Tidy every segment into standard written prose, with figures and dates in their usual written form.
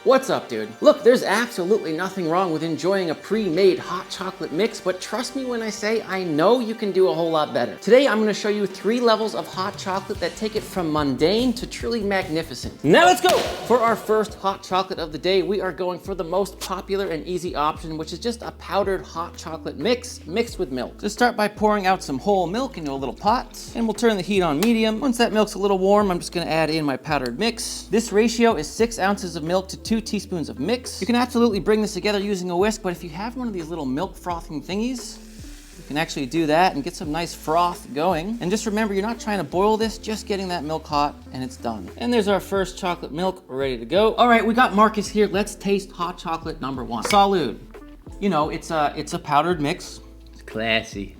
What's up, dude? Look, there's absolutely nothing wrong with enjoying a pre-made hot chocolate mix, but trust me when I say I know you can do a whole lot better. Today, I'm gonna show you 3 levels of hot chocolate that take it from mundane to truly magnificent. Now let's go! For our first hot chocolate of the day, we are going for the most popular and easy option, which is just a powdered hot chocolate mix mixed with milk. So start by pouring out some whole milk into a little pot, and we'll turn the heat on medium. Once that milk's a little warm, I'm just gonna add in my powdered mix. This ratio is 6 ounces of milk to 2 teaspoons of mix. You can absolutely bring this together using a whisk, but if you have one of these little milk frothing thingies, you can actually do that and get some nice froth going. And just remember, you're not trying to boil this, just getting that milk hot, and it's done. And there's our first chocolate milk ready to go. All right, we got Marcus here. Let's taste hot chocolate number 1. Salud. You know, it's a powdered mix. Classy.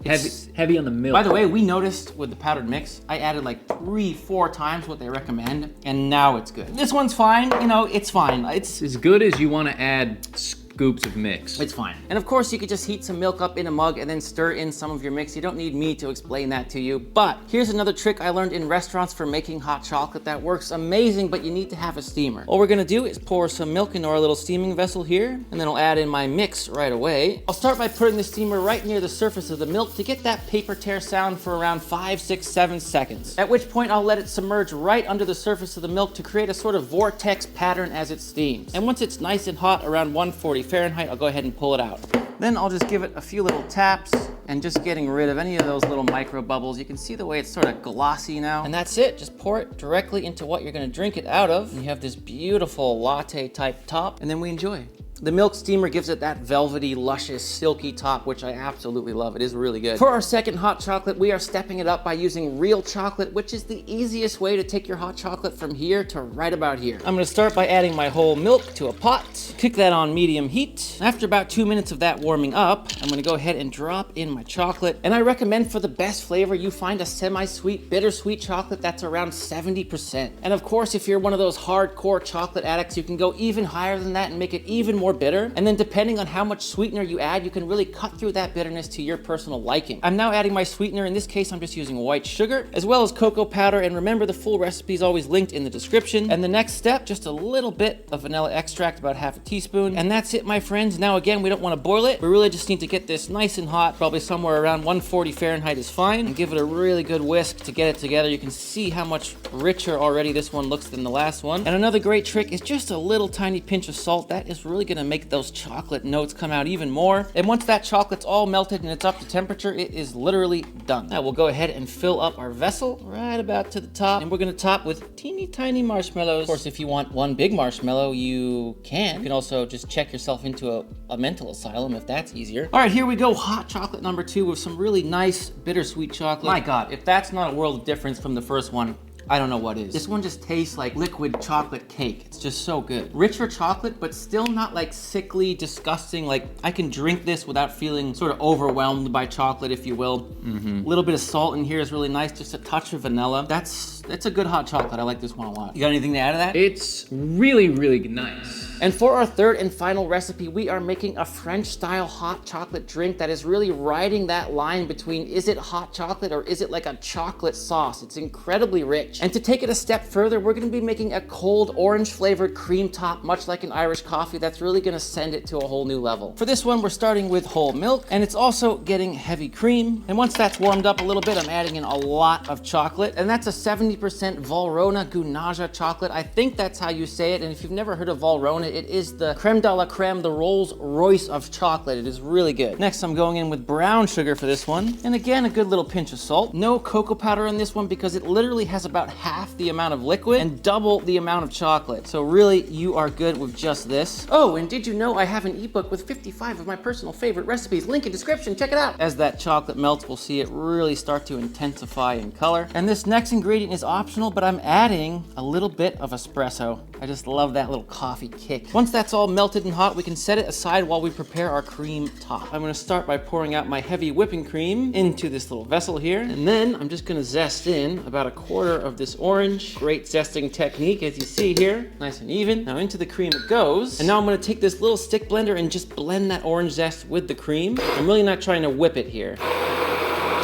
Heavy on the milk. By the way, we noticed with the powdered mix, I added like 3-4 times what they recommend, and now it's good. This one's fine, you know, it's fine. It's as good as you want to add scoops of mix. It's fine. And of course, you could just heat some milk up in a mug and then stir in some of your mix. You don't need me to explain that to you. But here's another trick I learned in restaurants for making hot chocolate that works amazing, but you need to have a steamer. All we're gonna do is pour some milk into our little steaming vessel here, and then I'll add in my mix right away. I'll start by putting the steamer right near the surface of the milk to get that paper tear sound for around 5, 6, 7 seconds. At which point I'll let it submerge right under the surface of the milk to create a sort of vortex pattern as it steams. And once it's nice and hot, around 140 Fahrenheit, I'll go ahead and pull it out. Then I'll just give it a few little taps and just getting rid of any of those little micro bubbles. You can see the way it's sort of glossy now. And that's it, just pour it directly into what you're gonna drink it out of. And you have this beautiful latte type top, and then we enjoy. The milk steamer gives it that velvety, luscious, silky top, which I absolutely love. It is really good. For our second hot chocolate, we are stepping it up by using real chocolate, which is the easiest way to take your hot chocolate from here to right about here. I'm gonna start by adding my whole milk to a pot, cook that on medium heat. After about 2 minutes of that warming up, I'm gonna go ahead and drop in my chocolate. And I recommend for the best flavor, you find a semi-sweet, bittersweet chocolate that's around 70%. And of course, if you're one of those hardcore chocolate addicts, you can go even higher than that and make it even more bitter. And then depending on how much sweetener you add, you can really cut through that bitterness to your personal liking. I'm now adding my sweetener. In this case, I'm just using white sugar, as well as cocoa powder. And remember, the full recipe is always linked in the description. And the next step, just a little bit of vanilla extract, about 1/2 teaspoon. And that's it, my friends. Now again, we don't want to boil it. We really just need to get this nice and hot, probably somewhere around 140 Fahrenheit is fine. And give it a really good whisk to get it together. You can see how much richer already this one looks than the last one. And another great trick is just a little tiny pinch of salt. That is really gonna make those chocolate notes come out even more. And once that chocolate's all melted and it's up to temperature, it is literally done. Now we'll go ahead and fill up our vessel right about to the top, and we're gonna top with teeny tiny marshmallows. Of course, if you want one big marshmallow, you can. You can also just check yourself into a mental asylum if that's easier. All right, here we go. Hot chocolate number 2 with some really nice bittersweet chocolate. My God, if that's not a world of difference from the first one, I don't know what is. This one just tastes like liquid chocolate cake. It's just so good. Richer chocolate, but still not like sickly, disgusting. Like I can drink this without feeling sort of overwhelmed by chocolate, if you will. A little bit of salt in here is really nice. Just a touch of vanilla. That's a good hot chocolate. I like this one a lot. You got anything to add to that? It's really, really nice. And for our third and final recipe, we are making a French style hot chocolate drink that is really riding that line between is it hot chocolate or is it like a chocolate sauce? It's incredibly rich. And to take it a step further, we're gonna be making a cold orange flavored cream top, much like an Irish coffee, that's really gonna send it to a whole new level. For this one, we're starting with whole milk, and it's also getting heavy cream. And once that's warmed up a little bit, I'm adding in a lot of chocolate, and that's a 70% Valrhona Gunaja chocolate. I think that's how you say it, and if you've never heard of Valrhona, it is the creme de la creme, the Rolls Royce of chocolate. It is really good. Next, I'm going in with brown sugar for this one. And again, a good little pinch of salt. No cocoa powder in this one because it literally has about half the amount of liquid and double the amount of chocolate. So really, you are good with just this. Oh, and did you know I have an ebook with 55 of my personal favorite recipes? Link in description, check it out. As that chocolate melts, we'll see it really start to intensify in color. And this next ingredient is optional, but I'm adding a little bit of espresso. I just love that little coffee kick. Once that's all melted and hot, we can set it aside while we prepare our cream top. I'm gonna start by pouring out my heavy whipping cream into this little vessel here. And then I'm just gonna zest in about 1/4 of this orange. Great zesting technique, as you see here. Nice and even. Now into the cream it goes. And now I'm gonna take this little stick blender and just blend that orange zest with the cream. I'm really not trying to whip it here.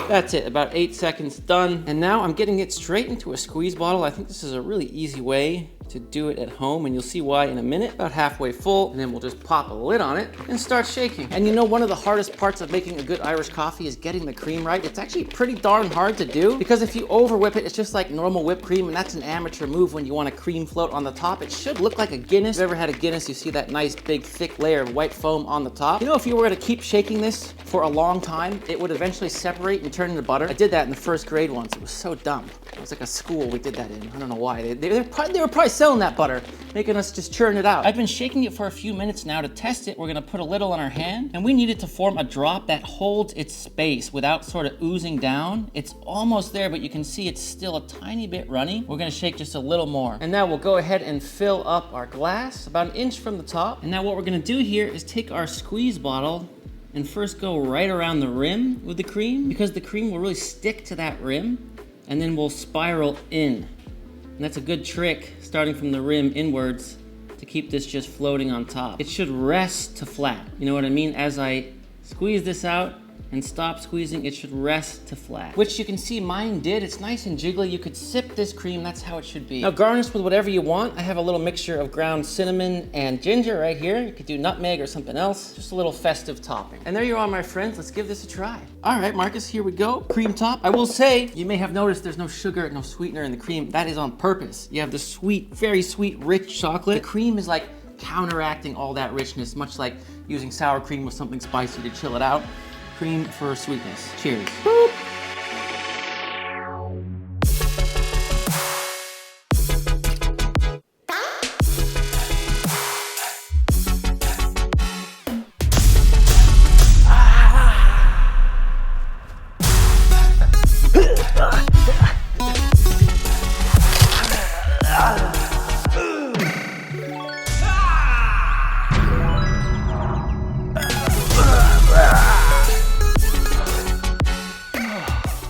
That's it, about 8 seconds done. And now I'm getting it straight into a squeeze bottle. I think this is a really easy way to do it at home, and you'll see why in a minute. About halfway full, and then we'll just pop a lid on it and start shaking. And you know, one of the hardest parts of making a good Irish coffee is getting the cream right. It's actually pretty darn hard to do, because if you over whip it, it's just like normal whipped cream, and that's an amateur move when you want a cream float on the top. It should look like a Guinness. If you've ever had a Guinness, you see that nice big thick layer of white foam on the top. You know, if you were to keep shaking this for a long time, it would eventually separate and turn into butter. I did that in the first grade once. It was so dumb. It was like a school we did that in. I don't know why. They were probably selling that butter, making us just churn it out. I've been shaking it for a few minutes now. To test it, we're gonna put a little on our hand, and we need it to form a drop that holds its space without sort of oozing down. It's almost there, but you can see it's still a tiny bit runny. We're gonna shake just a little more. And now we'll go ahead and fill up our glass about an inch from the top. And now what we're gonna do here is take our squeeze bottle and first go right around the rim with the cream, because the cream will really stick to that rim, and then we'll spiral in. And that's a good trick, starting from the rim inwards, to keep this just floating on top. It should rest to flat. You know what I mean? As I squeeze this out and stop squeezing, it should rest to flat, which you can see mine did. It's nice and jiggly. You could sip this cream. That's how it should be. Now garnish with whatever you want. I have a little mixture of ground cinnamon and ginger right here. You could do nutmeg or something else. Just a little festive topping. And there you are, my friends. Let's give this a try. All right, Marcus, here we go. Cream top. I will say, you may have noticed there's no sugar, no sweetener in the cream. That is on purpose. You have the sweet, very sweet, rich chocolate. The cream is like counteracting all that richness, much like using sour cream with something spicy to chill it out. Cream for sweetness. Cheers. Boop.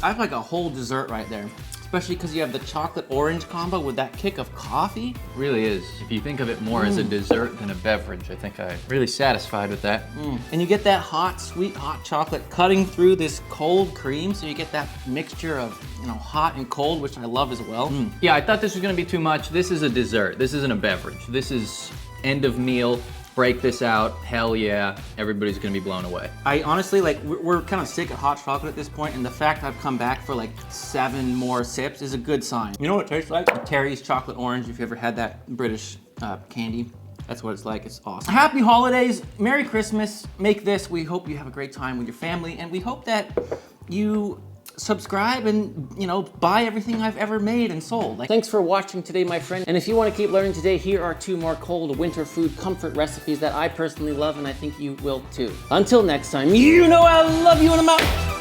I have like a whole dessert right there, especially because you have the chocolate orange combo with that kick of coffee. It really is. If you think of it more as a dessert than a beverage, I think I'm really satisfied with that. And you get that hot, sweet, hot chocolate cutting through this cold cream, so you get that mixture of, you know, hot and cold, which I love as well. Yeah, I thought this was gonna be too much. This is a dessert. This isn't a beverage. This is end of meal. Break this out, hell yeah, everybody's gonna be blown away. I honestly, like, we're kind of sick of hot chocolate at this point, and the fact I've come back for like 7 more sips is a good sign. You know what it tastes like? Terry's chocolate orange, if you ever had that British candy. That's what it's like, it's awesome. Happy holidays, Merry Christmas, make this. We hope you have a great time with your family, and we hope that you subscribe and, you know, buy everything I've ever made and sold. Like, thanks for watching today, my friend. And if you want to keep learning today, here are 2 more cold winter food comfort recipes that I personally love, and I think you will too. Until next time, you know I love you and I'm out.